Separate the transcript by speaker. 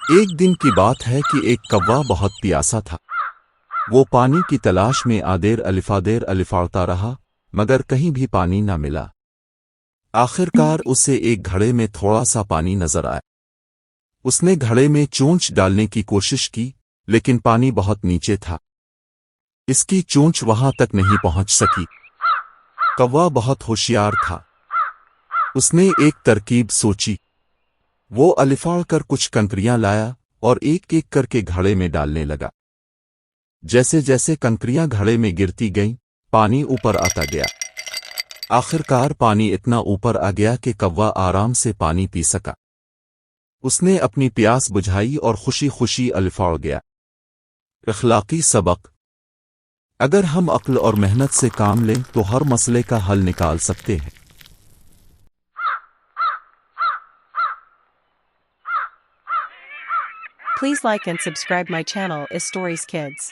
Speaker 1: ایک دن کی بات ہے کہ ایک کوا بہت پیاسا تھا۔ وہ پانی کی تلاش میں آدیر الفاڑتا رہا، مگر کہیں بھی پانی نہ ملا۔ آخر کار اسے ایک گھڑے میں تھوڑا سا پانی نظر آیا۔ اس نے گھڑے میں چونچ ڈالنے کی کوشش کی، لیکن پانی بہت نیچے تھا۔ اس کی چونچ وہاں تک نہیں پہنچ سکی۔ کوا بہت ہوشیار تھا۔ اس نے ایک ترکیب سوچی۔ وہ الفاڑ کر کچھ کنکریاں لایا اور ایک ایک کر کے گھڑے میں ڈالنے لگا۔ جیسے جیسے کنکریاں گھڑے میں گرتی گئیں، پانی اوپر آتا گیا۔ آخر کار پانی اتنا اوپر آ گیا کہ کوا آرام سے پانی پی سکا۔ اس نے اپنی پیاس بجھائی اور خوشی خوشی الفاڑ گیا۔ اخلاقی سبق: اگر ہم عقل اور محنت سے کام لیں تو ہر مسئلے کا حل نکال سکتے ہیں۔
Speaker 2: Please like and subscribe my channel is Stories Kids.